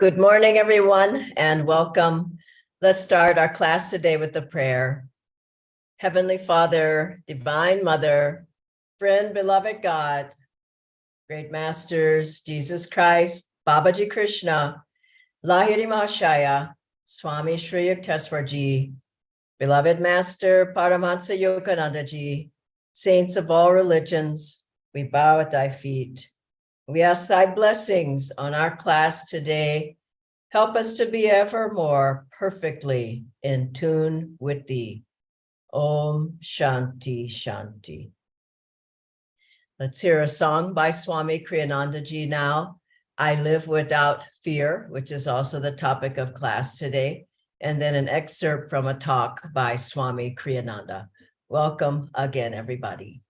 Good morning, everyone, and welcome. Let's start our class today with a prayer. Heavenly Father, Divine Mother, friend, beloved God, great masters, Jesus Christ, Babaji Krishna, Lahiri Mahashaya, Swami Sri Yukteswarji, beloved Master Paramahansa Yogananda Ji, saints of all religions, we bow at thy feet. We ask thy blessings on our class today. Help us to be ever more perfectly in tune with thee. Om Shanti Shanti. Let's hear a song by Swami Kriyananda Ji now. I Live Without Fear, which is also the topic of class today, and then an excerpt from a talk by Swami Kriyananda. Welcome again, everybody.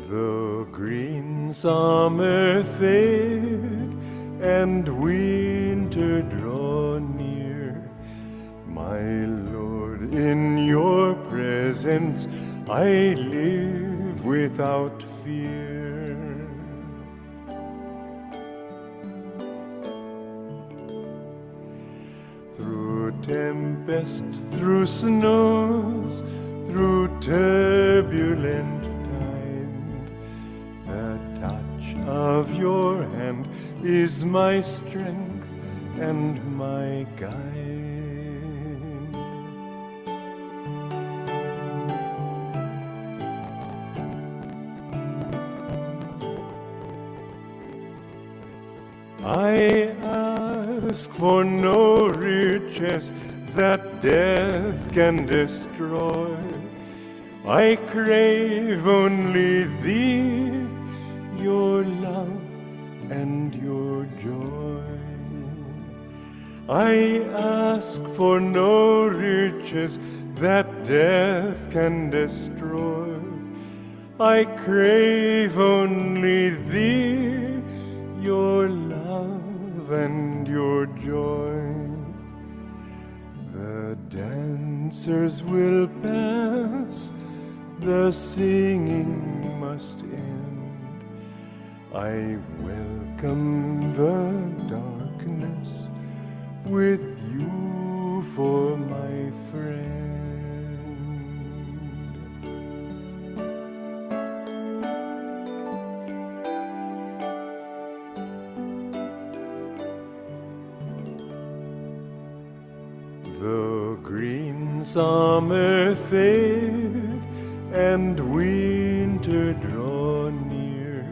The green summer fade and winter draw near. My Lord, in your presence I live without fear. Through tempest, through snows, through turbulent of your hand is my strength and my guide. I ask for no riches that death can destroy. I crave only thee, your love and your joy. I ask for no riches that death can destroy. I crave only thee, your love and your joy. The dancers will pass, the singing must end. I welcome the darkness with you for my friend. The green summer fade and winter draw near.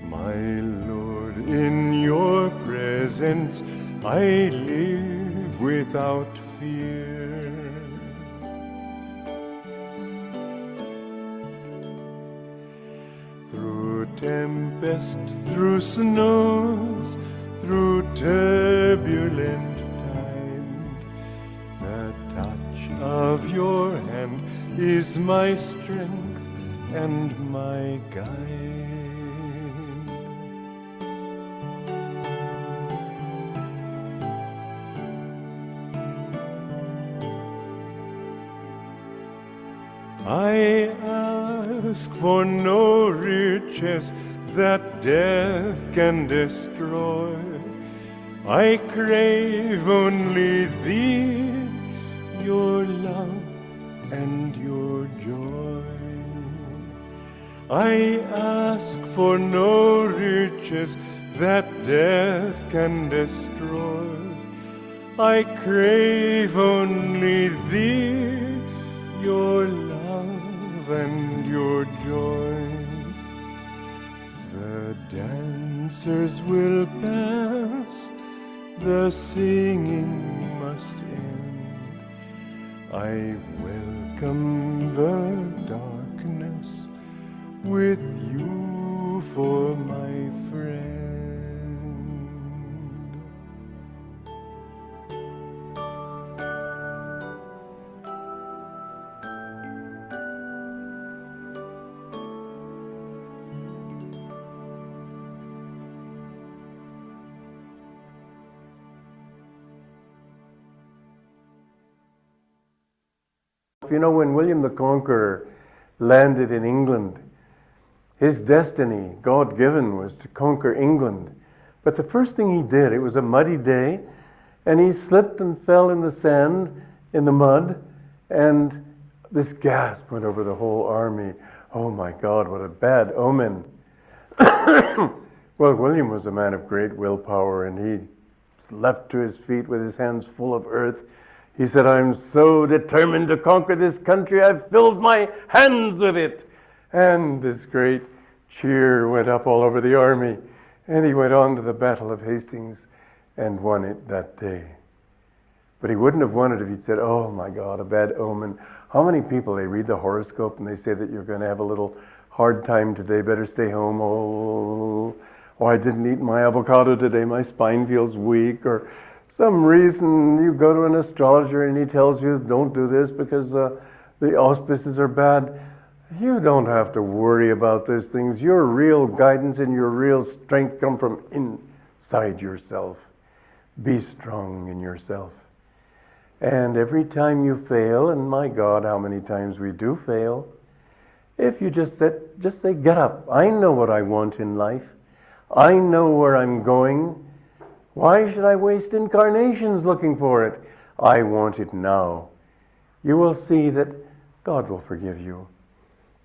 My Lord, in your presence I live without fear. Through tempest, through snows, through turbulent tide, the touch of your hand is my strength and my guide. I ask for no riches that death can destroy. I crave only thee, your love and your joy. I ask for no riches that death can destroy. I crave only thee, your love and your joy. The dancers will pass, the singing must end. I welcome the darkness with you for my friend. You know, when William the Conqueror landed in England, his destiny, God-given, was to conquer England. But the first thing he did, it was a muddy day, and he slipped and fell in the sand, in the mud, and this gasp went over the whole army. Oh my God, what a bad omen. Well, William was a man of great willpower, and he leapt to his feet with his hands full of earth. He said, I'm so determined to conquer this country, I've filled my hands with it. And this great cheer went up all over the army. And he went on to the Battle of Hastings and won it that day. But he wouldn't have won it if he'd said, oh my God, a bad omen. How many people, they read the horoscope and they say that you're going to have a little hard time today, better stay home. Oh, I didn't eat my avocado today, my spine feels weak. Or some reason you go to an astrologer and he tells you don't do this because the auspices are bad. You don't have to worry about those things. Your real guidance and your real strength come from inside yourself. Be strong in yourself. And every time you fail, and my God, how many times we do fail, if you just say, get up. I know what I want in life. I know where I'm going. Why should I waste incarnations looking for it? I want it now. You will see that God will forgive you.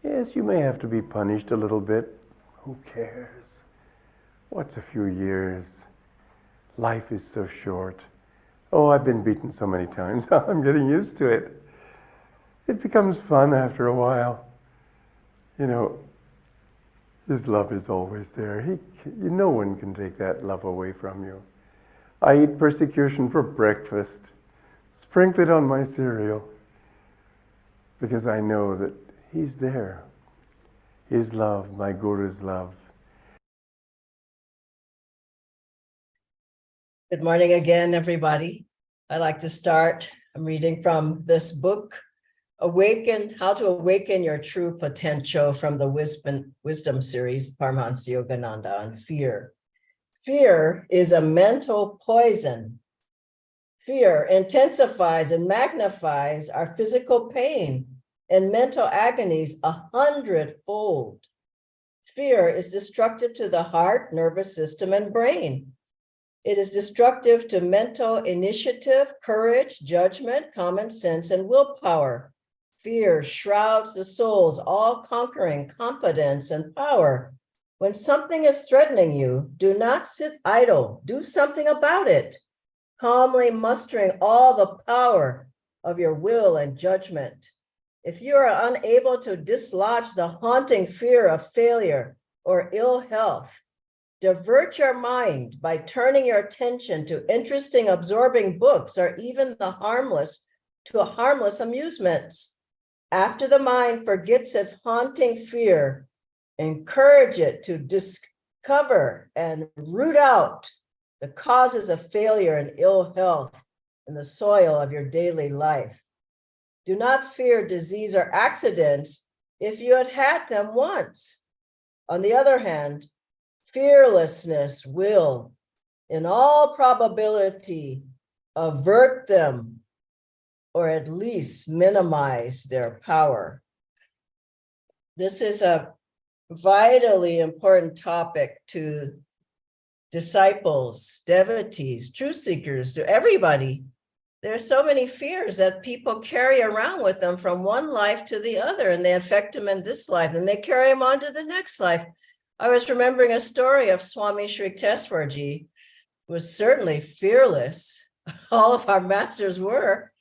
Yes, you may have to be punished a little bit. Who cares? What's a few years? Life is so short. Oh, I've been beaten so many times. I'm getting used to it. It becomes fun after a while. You know, His love is always there. No one can take that love away from you. I eat persecution for breakfast. Sprinkle it on my cereal. Because I know that He's there. His love, my Guru's love. Good morning again, everybody. I'd like to start. I'm reading from this book, How to Awaken Your True Potential, from the Wisdom series, Paramahansa Yogananda, on fear. Fear is a mental poison. Fear intensifies and magnifies our physical pain and mental agonies 100-fold. Fear is destructive to the heart, nervous system, and brain. It is destructive to mental initiative, courage, judgment, common sense, and willpower. Fear shrouds the soul's all-conquering confidence and power. When something is threatening you, do not sit idle. Do something about it, calmly mustering all the power of your will and judgment. If you are unable to dislodge the haunting fear of failure or ill health, divert your mind by turning your attention to interesting, absorbing books or even harmless amusements. After the mind forgets its haunting fear, encourage it to discover and root out the causes of failure and ill health in the soil of your daily life. Do not fear disease or accidents if you had them once. On the other hand, fearlessness will, in all probability, avert them or at least minimize their power. This is a vitally important topic to disciples, devotees, truth seekers, to everybody. There are so many fears that people carry around with them from one life to the other, and they affect them in this life, and they carry them on to the next life. I was remembering a story of Swami Sri Teswarji, who was certainly fearless. All of our masters were.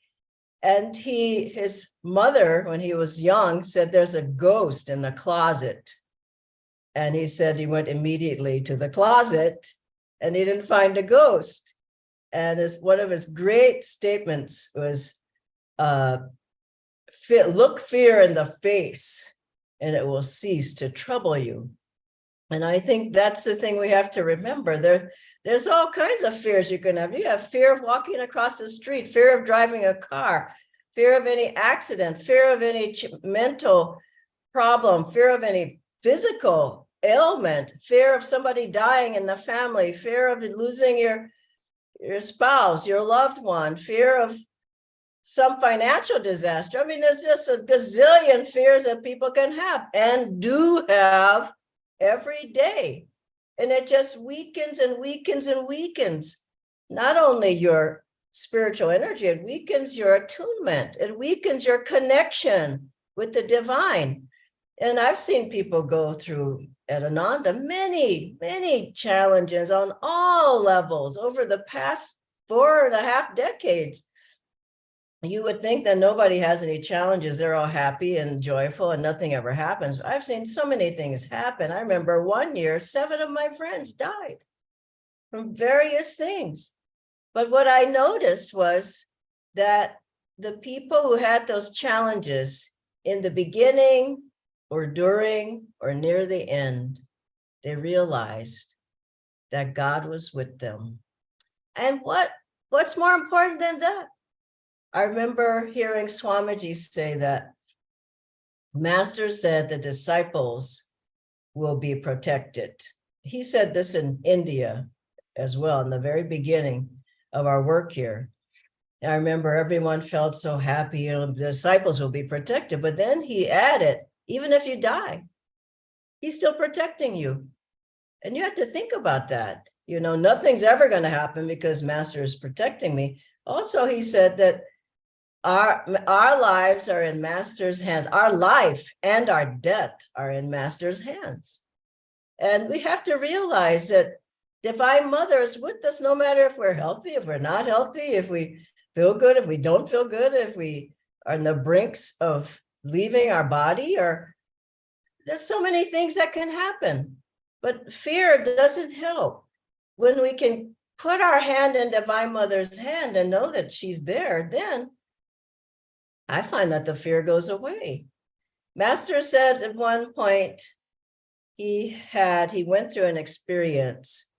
And his mother, when he was young, said there's a ghost in the closet. And he said he went immediately to the closet and he didn't find a ghost. And one of his great statements was, look fear in the face and it will cease to trouble you. And I think that's the thing we have to remember. There's all kinds of fears you can have. You have fear of walking across the street, fear of driving a car, fear of any accident, fear of any mental problem, fear of any physical ailment, fear of somebody dying in the family, fear of losing your spouse, your loved one, fear of some financial disaster. I mean, there's just a gazillion fears that people can have and do have every day. And it just weakens and weakens and weakens not only your spiritual energy, it weakens your attunement, it weakens your connection with the divine. And I've seen people go through at Ananda many, many challenges on all levels over the past 4.5 decades. You would think that nobody has any challenges. They're all happy and joyful and nothing ever happens. I've seen so many things happen. I remember one year, 7 of my friends died from various things. But what I noticed was that the people who had those challenges in the beginning or during or near the end, they realized that God was with them. And what's more important than that? I remember hearing Swamiji say that Master said the disciples will be protected. He said this in India as well, in the very beginning of our work here. I remember everyone felt so happy, the disciples will be protected. But then he added, even if you die, he's still protecting you. And you have to think about that. Nothing's ever going to happen because Master is protecting me. Also, he said that our lives are in Master's hands. Our life and our death are in Master's hands. And we have to realize that Divine Mother is with us no matter if we're healthy, if we're not healthy, if we feel good, if we don't feel good, if we are on the brinks of leaving our body, or there's so many things that can happen. But fear doesn't help. When we can put our hand in Divine Mother's hand and know that she's there, then I find that the fear goes away. Master said at one point, he went through an experience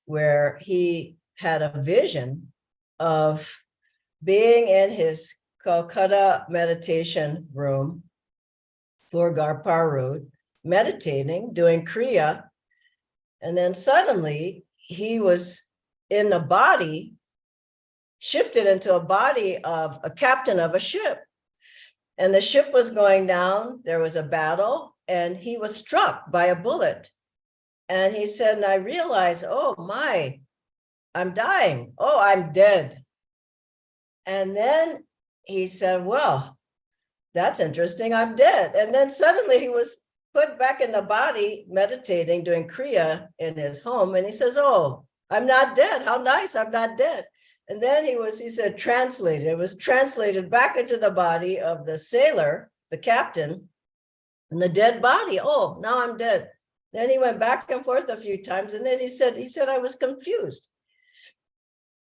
where he had a vision of being in his Calcutta meditation room, 4 Garpar Road, meditating, doing Kriya. And then suddenly he was in the body, shifted into a body of a captain of a ship. And the ship was going down, there was a battle, and he was struck by a bullet. And he said, and I realized, oh my, I'm dying. Oh, I'm dead. And then he said, well, that's interesting, I'm dead. And then suddenly he was put back in the body, meditating, doing Kriya in his home. And he says, oh, I'm not dead. How nice, I'm not dead. And then he said, translated. It was translated back into the body of the sailor, the captain, and the dead body. Oh, now I'm dead. Then he went back and forth a few times. And then he said, I was confused.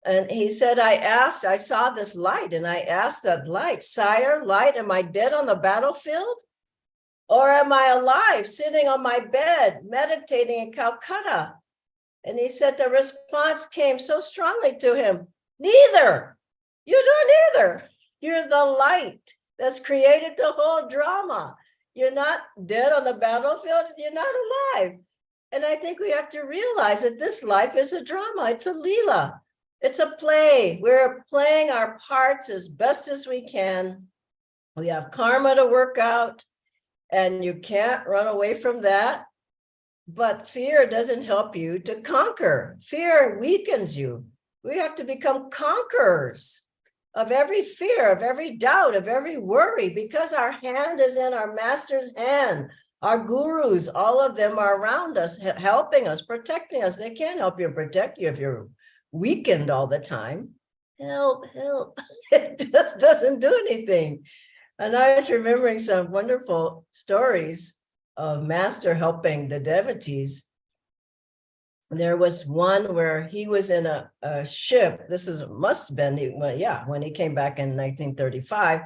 And he said, I saw this light, and I asked that light, Sire, light, am I dead on the battlefield? Or am I alive, sitting on my bed, meditating in Calcutta? And he said the response came so strongly to him, neither. You do neither. You're the light that's created the whole drama. You're not dead on the battlefield, you're not alive. And I think we have to realize that this life is a drama. It's a Leela. It's a play. We're playing our parts as best as we can. We have karma to work out, and you can't run away from that. But fear doesn't help you to conquer. Fear weakens you. We have to become conquerors of every fear, of every doubt, of every worry, because our hand is in our Master's hand. Our gurus, all of them are around us, helping us, protecting us. They can't help you and protect you if you're weakened all the time. Help. It just doesn't do anything. And I was remembering some wonderful stories of Master helping the devotees. There was one where he was in a ship. Must have been, when he came back in 1935.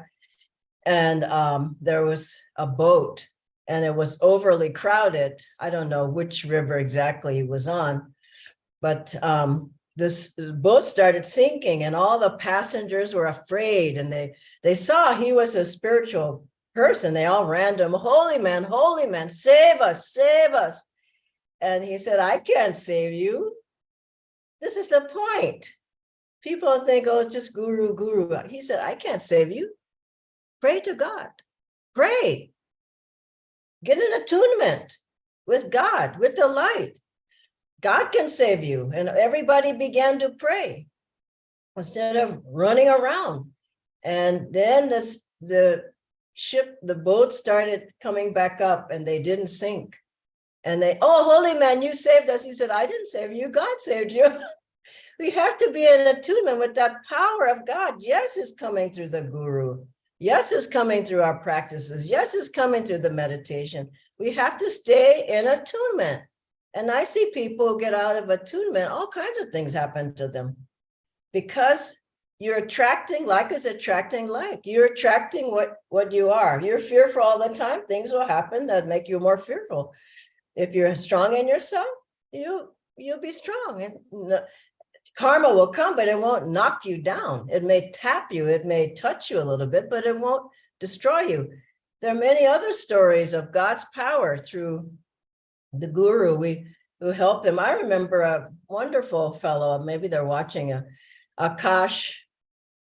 And there was a boat, and it was overly crowded. I don't know which river exactly he was on, but this boat started sinking, and all the passengers were afraid, and they saw he was a spiritual person. They all ran to him, holy man, save us, save us. And he said, I can't save you. This is the point. People think, oh, it's just guru, guru. He said, I can't save you. Pray to God. Pray. Get in attunement with God, with the light. God can save you. And everybody began to pray instead of running around. And then the boat started coming back up and they didn't sink. And they, oh, holy man, you saved us. He said, I didn't save you. God saved you. We have to be in attunement with that power of God. Yes, it's coming through the guru. Yes, it's coming through our practices. Yes, it's coming through the meditation. We have to stay in attunement. And I see people get out of attunement, all kinds of things happen to them. Because you're attracting, like is attracting like. You're attracting what you are. You're fearful all the time. Things will happen that make you more fearful. If you're strong in yourself, you'll be strong. And karma will come, but it won't knock you down. It may tap you, it may touch you a little bit, but it won't destroy you. There are many other stories of God's power through the guru who helped them. I remember a wonderful fellow, maybe they're watching, Akash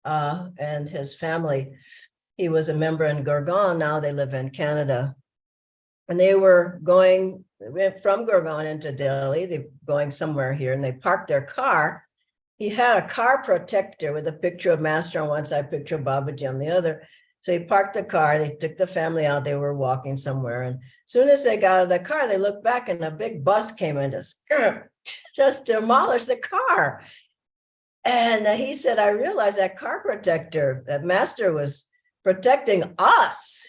and his family. He was a member in Gurgaon, now they live in Canada. And they were going from Gurgaon into Delhi, they're going somewhere here, and they parked their car. He had a car protector with a picture of Master on one side, picture of Babaji on the other. So he parked the car, they took the family out, they were walking somewhere. And as soon as they got out of the car, they looked back and a big bus came in, just demolished the car. And he said, I realized that car protector, that Master was protecting us.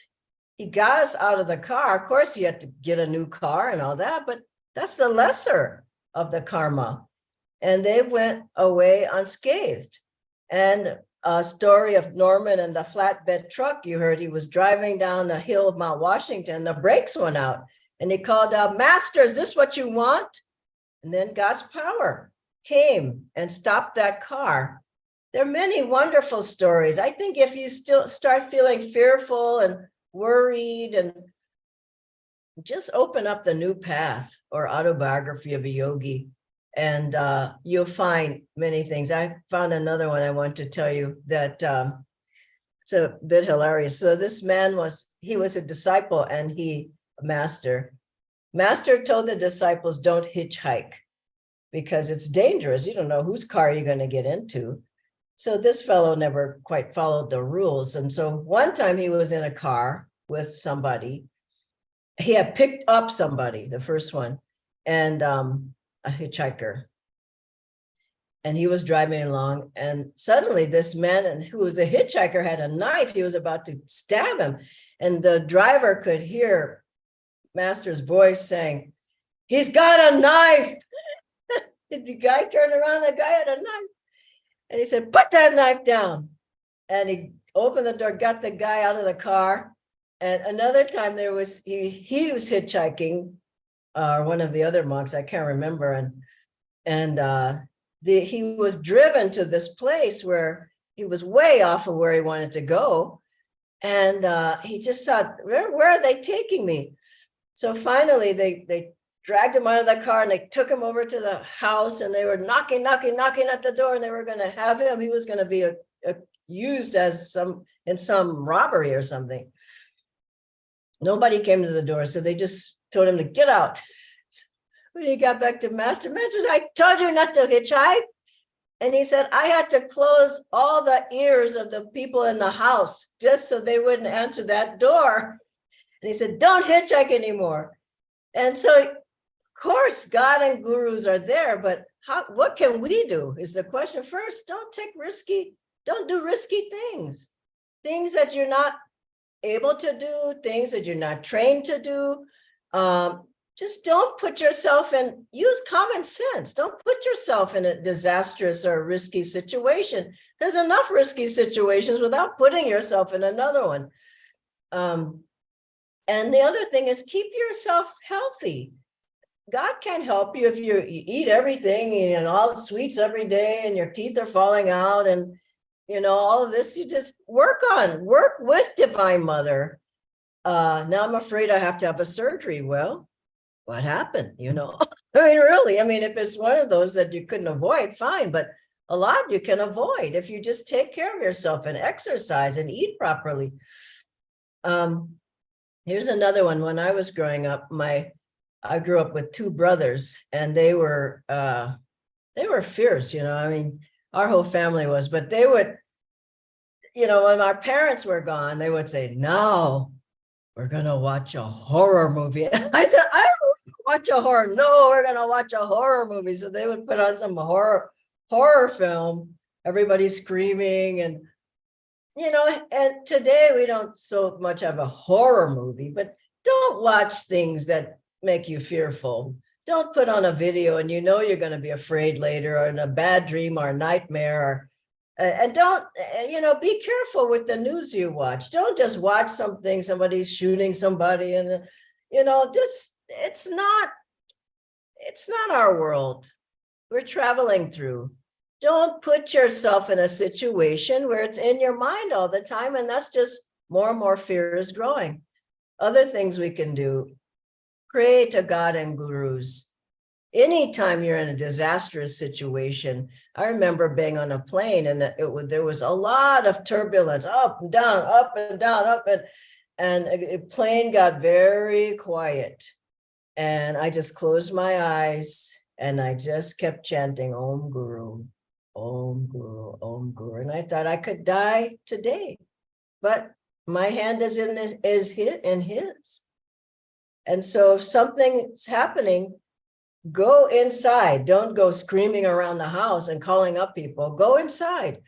He got us out of the car. Of course, you had to get a new car and all that, but that's the lesser of the karma. And they went away unscathed. And a story of Norman and the flatbed truck, you heard he was driving down the hill of Mount Washington, the brakes went out. And he called out, Master, is this what you want? And then God's power came and stopped that car. There are many wonderful stories. I think if you still start feeling fearful and worried, and just open up the New Path or Autobiography of a Yogi, and you'll find many things. I found another one I want to tell you that it's a bit hilarious. So this man he was a disciple, and Master told the disciples, don't hitchhike because it's dangerous. You don't know whose car you're going to get into. So this fellow never quite followed the rules. And so one time he was in a car with somebody. He had picked up somebody, the first one, and a hitchhiker. And he was driving along, and suddenly this man who was a hitchhiker had a knife. He was about to stab him. And the driver could hear Master's voice saying, he's got a knife. The guy turned around, the guy had a knife. And he said, put that knife down. And he opened the door, got the guy out of the car. And another time he was hitchhiking, one of the other monks, I can't remember. And he was driven to this place where he was way off of where he wanted to go. And he just thought, where are they taking me? So finally they dragged him out of the car and they took him over to the house, and they were knocking at the door, and they were going to have him. He was going to be used as in some robbery or something. Nobody came to the door, so they just told him to get out. When he got back to Master, I told you not to hitchhike. And he said, I had to close all the ears of the people in the house just so they wouldn't answer that door. And he said, don't hitchhike anymore. And so, of course, God and gurus are there, but what can we do is the question. First, don't do risky things that you're not able to do, things that you're not trained to do. Just don't put yourself use common sense. Don't put yourself in a disastrous or risky situation. There's enough risky situations without putting yourself in another one. And the other thing is keep yourself healthy. God can help you if you eat everything and all the sweets every day and your teeth are falling out and all of this. You just work with Divine Mother. Now I'm afraid I have to have a surgery. Well, what happened? I mean, really, if it's one of those that you couldn't avoid, fine. But a lot you can avoid if you just take care of yourself and exercise and eat properly. Here's another one. When I was growing up, I grew up with two brothers, and they were fierce, I mean, our whole family was, but they would, when our parents were gone, they would say, "No, we're gonna watch a horror movie." And I said, "I don't watch a horror." "No, we're gonna watch a horror movie." So they would put on some horror film, everybody screaming, and and today we don't so much have a horror movie, but don't watch things that make you fearful. Don't put on a video and you're going to be afraid later, or in a bad dream or a nightmare. And don't, be careful with the news you watch. Don't just watch something, somebody's shooting somebody, and it's not our world we're traveling through. Don't put yourself in a situation where it's in your mind all the time, and that's just more and more fear is growing. Other things we can do: pray to God and gurus. Anytime you're in a disastrous situation, I remember being on a plane, and there was a lot of turbulence, up and down, up and down, and the plane got very quiet. And I just closed my eyes and I just kept chanting Om Guru, Om Guru, Om Guru. And I thought I could die today, but my hand is in his. And so if something's happening, go inside. Don't go screaming around the house and calling up people. Go inside.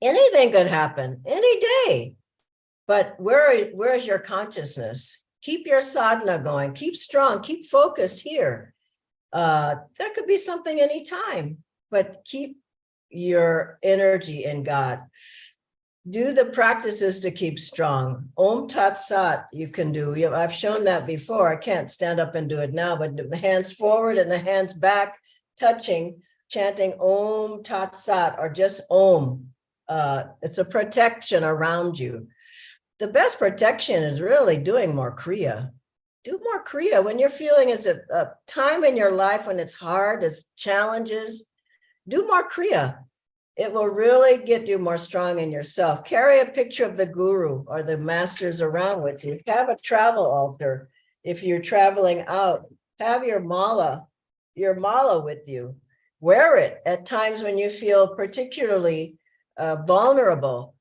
Anything could happen any day. But where's your consciousness? Keep your sadhana going. Keep strong. Keep focused here. There could be something anytime, but keep your energy in God. Do the practices to keep strong. Om Tat Sat you can do. I've shown that before. I can't stand up and do it now, but the hands forward and the hands back, touching, chanting Om Tat Sat, or just Om. It's a protection around you. The best protection is really doing more Kriya. Do more Kriya when you're feeling it's a time in your life when it's hard, it's challenges. Do more Kriya. It will really get you more strong in yourself. Carry a picture of the guru or the masters around with you. Have a travel altar. If you're traveling out, have your mala with you. Wear it at times when you feel particularly vulnerable.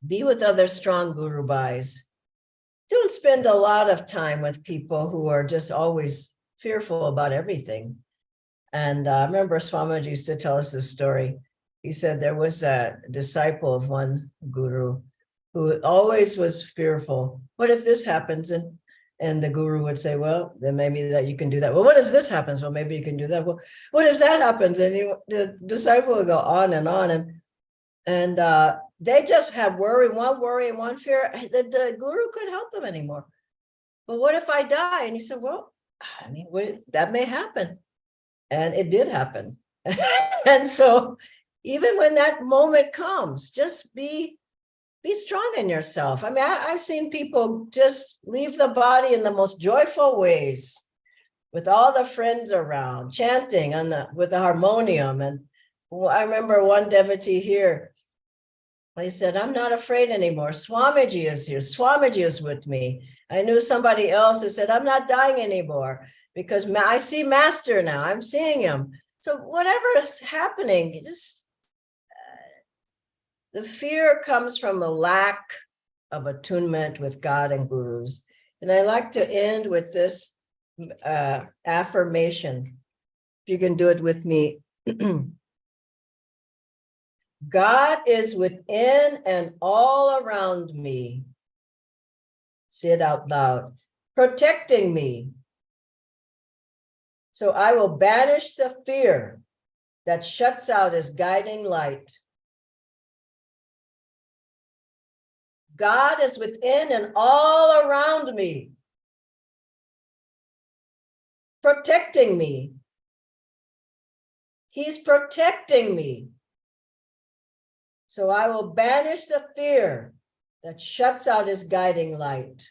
Be with other strong guru bhais. Don't spend a lot of time with people who are just always fearful about everything. And I remember Swamiji used to tell us this story. He said there was a disciple of one guru who always was fearful. What if this happens? And the guru would say, well, then maybe that you can do that. Well, what if this happens? Well, maybe you can do that. Well, what if that happens? And the disciple would go on and on. And they just had worry and one fear. The guru couldn't help them anymore. But what if I die? And he said, well, I mean, that may happen. And it did happen. And so even when that moment comes, just be strong in yourself. I mean, I've seen people just leave the body in the most joyful ways, with all the friends around, chanting with the harmonium. And I remember one devotee here, he said, I'm not afraid anymore. Swamiji is here. Swamiji is with me. I knew somebody else who said, I'm not dying anymore because I see Master now. I'm seeing him. So whatever is happening, just the fear comes from a lack of attunement with God and gurus. And I like to end with this affirmation. If you can do it with me. God is within and all around me. Say it out loud. Protecting me. So I will banish the fear that shuts out his guiding light. God is within and all around me, protecting me. He's protecting me. So I will banish the fear that shuts out his guiding light.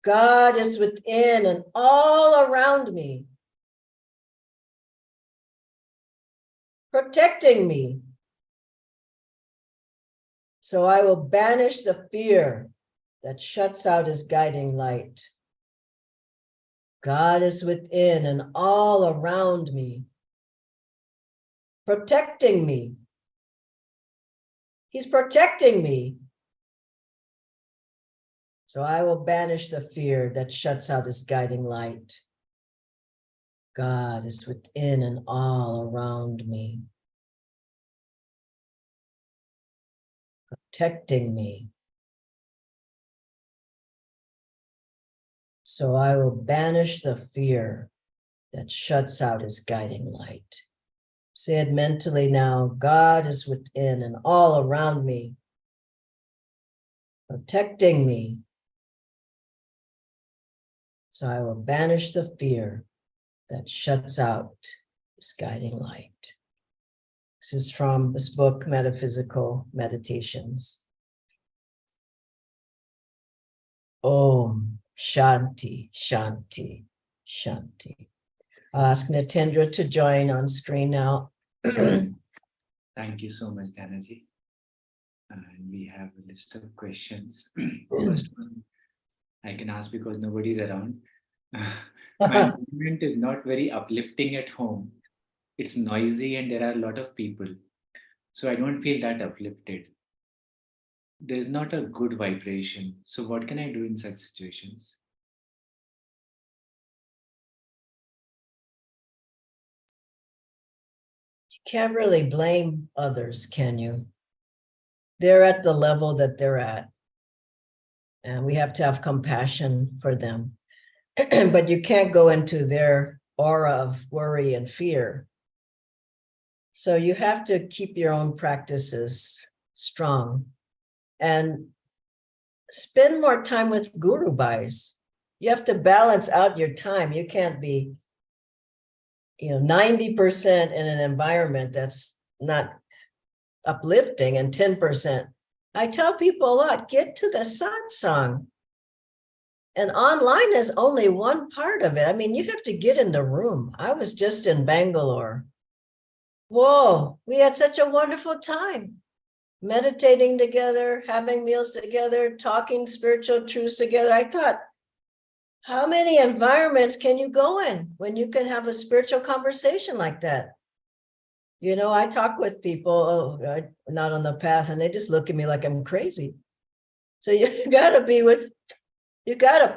God is within and all around me, protecting me. So I will banish the fear that shuts out his guiding light. God is within and all around me, protecting me. He's protecting me. So I will banish the fear that shuts out his guiding light. God is within and all around me, protecting me. So I will banish the fear that shuts out his guiding light. Say it mentally now. God is within and all around me, protecting me. So I will banish the fear that shuts out his guiding light. This is from this book, Metaphysical Meditations. Om Shanti, Shanti, Shanti. I'll ask Nitendra to join on screen now. Thank you so much, Dhyanaji. And we have a list of questions. First one, I can ask because nobody's around. My environment is not very uplifting at home. It's noisy and there are a lot of people. So I don't feel that uplifted. There's not a good vibration. So what can I do in such situations? You can't really blame others, can you? They're at the level that they're at. And we have to have compassion for them. But you can't go into their aura of worry and fear. So you have to keep your own practices strong and spend more time with Guru Bhais. You have to balance out your time. You can't be, 90% in an environment that's not uplifting and 10%. I tell people a lot, get to the satsang. And online is only one part of it. I mean, you have to get in the room. I was just in Bangalore. Whoa, we had such a wonderful time. Meditating together, having meals together, talking spiritual truths together. I thought, how many environments can you go in when you can have a spiritual conversation like that? I talk with people, not on the path, and they just look at me like I'm crazy. So you gotta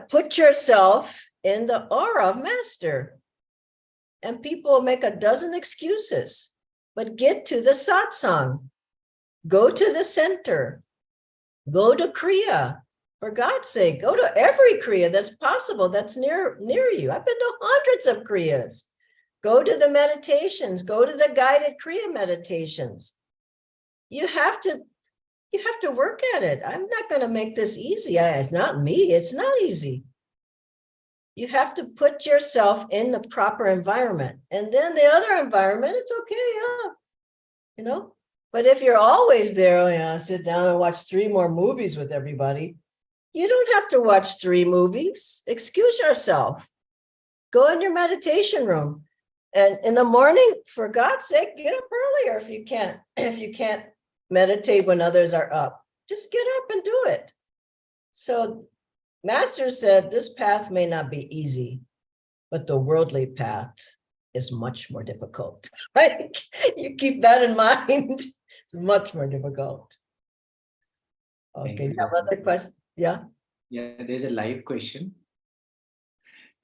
put yourself in the aura of Master. And people make a dozen excuses, but get to the satsang. Go to the center. Go to Kriya. For God's sake, go to every Kriya that's possible, that's near you. I've been to hundreds of Kriyas. Go to the meditations. Go to the guided Kriya meditations. You have to work at it. I'm not going to make this easy. It's not me. It's not easy. You have to put yourself in the proper environment. And then the other environment, it's okay, yeah. But if you're always there, sit down and watch 3 more movies with everybody, you don't have to watch 3 movies. Excuse yourself. Go in your meditation room. And in the morning, for God's sake, get up earlier if you can't. If you can't meditate when others are up, just get up and do it. So Master said, this path may not be easy, but the worldly path is much more difficult, right? You keep that in mind. It's much more difficult. Okay, you have other questions? Yeah? Yeah, there's a live question.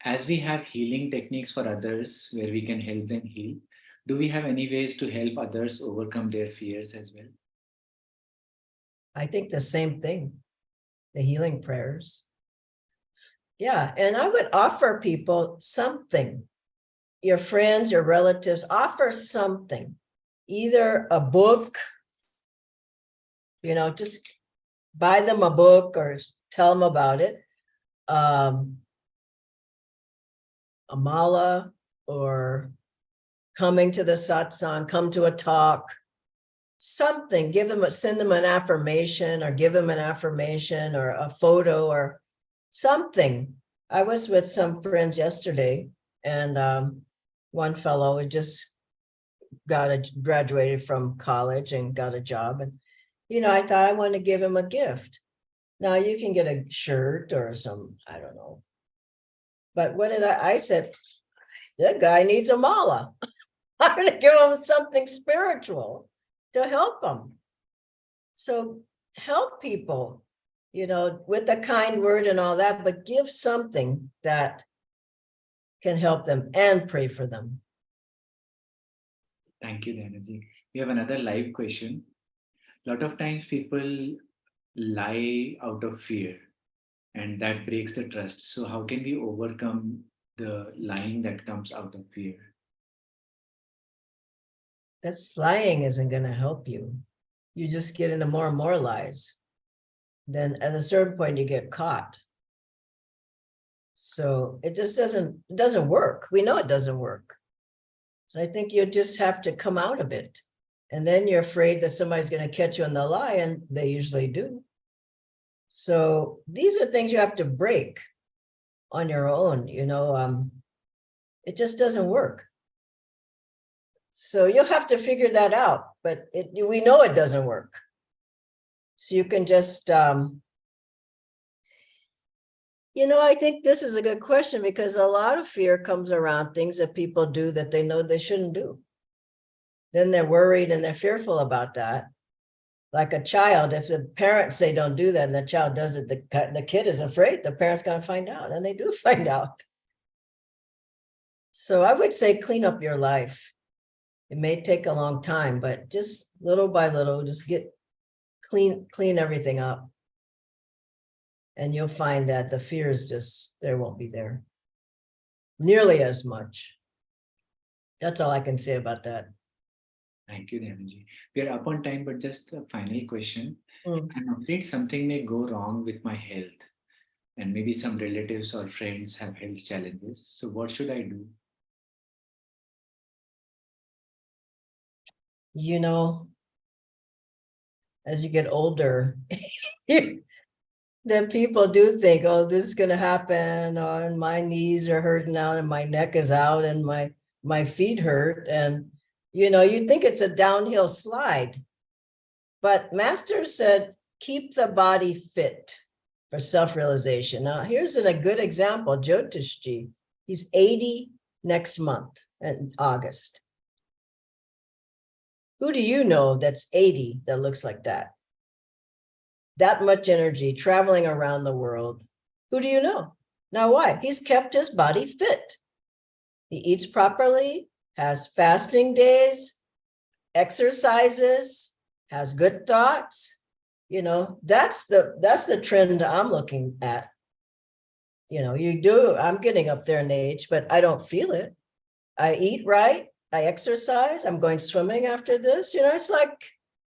As we have healing techniques for others where we can help them heal, do we have any ways to help others overcome their fears as well? I think the same thing, the healing prayers. Yeah, and I would offer people something. Your friends, your relatives, offer something. Either a book, just buy them a book or tell them about it. A mala, or coming to the satsang, come to a talk, something, send them an affirmation or give them an affirmation or a photo or something. I was with some friends yesterday and one fellow would just graduated from college and got a job. And, I thought I want to give him a gift. Now you can get a shirt or some, I don't know. But what did I said, that guy needs a mala. I'm going to give him something spiritual to help him. So help people, with a kind word and all that, but give something that can help them and pray for them. Thank you, Dhyanaji. We have another live question. A lot of times people lie out of fear, and that breaks the trust. So how can we overcome the lying that comes out of fear? That lying isn't going to help you. You just get into more and more lies. Then at a certain point you get caught. So it just doesn't work. We know it doesn't work. So I think you just have to come out of it. And then you're afraid that somebody's going to catch you on the lie, and they usually do. So these are things you have to break on your own, it just doesn't work. So you'll have to figure that out, but we know it doesn't work. So you can just, I think this is a good question, because a lot of fear comes around things that people do that they know they shouldn't do. Then they're worried and they're fearful about that. Like a child, if the parents say don't do that and the child does it, the kid is afraid the parent's going to find out, and they do find out. So I would say clean up your life. It may take a long time, but just little by little, just get clean everything up. And you'll find that the fears there won't be there nearly as much. That's all I can say about that. Thank you, Dhyanaji. We are up on time, but just a final question. I'm afraid something may go wrong with my health, and maybe some relatives or friends have health challenges. So what should I do? As you get older, then people do think, oh, this is going to happen, and my knees are hurting now, and my neck is out, and my feet hurt, and you think it's a downhill slide. But Master said, keep the body fit for self-realization. Now, here's a good example. Jyotishji, he's 80 next month in August. Who do you know that's 80 that looks like that? That much energy traveling around the world. Who do you know? Now, why? He's kept his body fit. He eats properly, has fasting days, exercises, has good thoughts. That's the trend I'm looking at. I'm getting up there in age, but I don't feel it. I eat right, I exercise, I'm going swimming after this. It's like,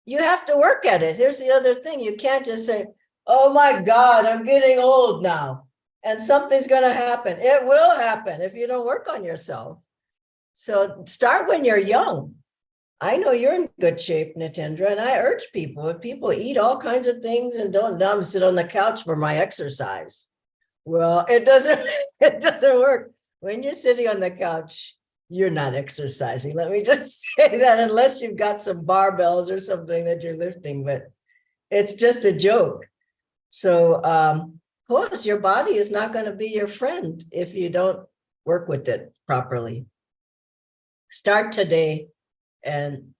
you have to work at it. Here's the other thing. You can't just say, oh my God, I'm getting old now, and something's going to happen. It will happen if you don't work on yourself. So start when you're young. I know you're in good shape, Nitendra, and I urge people, if people eat all kinds of things and don't sit on the couch for my exercise. Well, it doesn't work. When you're sitting on the couch, you're not exercising. Let me just say that, unless you've got some barbells or something that you're lifting, but it's just a joke. So, of course, your body is not going to be your friend if you don't work with it properly. Start today and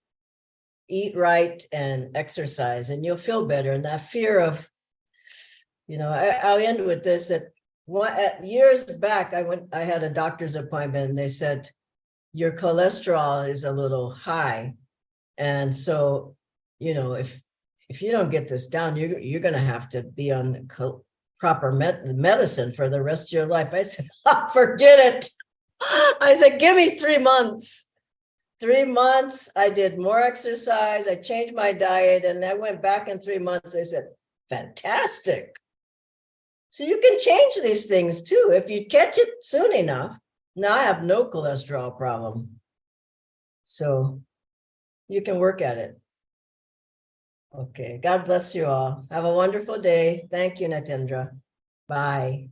eat right and exercise, and you'll feel better. And that fear of, I'll end with this. Years back, I had a doctor's appointment, and they said, your cholesterol is a little high. And so, if you don't get this down, you're going to have to be on proper medicine for the rest of your life. I said, forget it. I said, give me 3 months. 3 months, I did more exercise, I changed my diet, and I went back in 3 months. They said, fantastic. So you can change these things too. If you catch it soon enough. Now I have no cholesterol problem. So you can work at it. Okay, God bless you all. Have a wonderful day. Thank you, Natendra. Bye.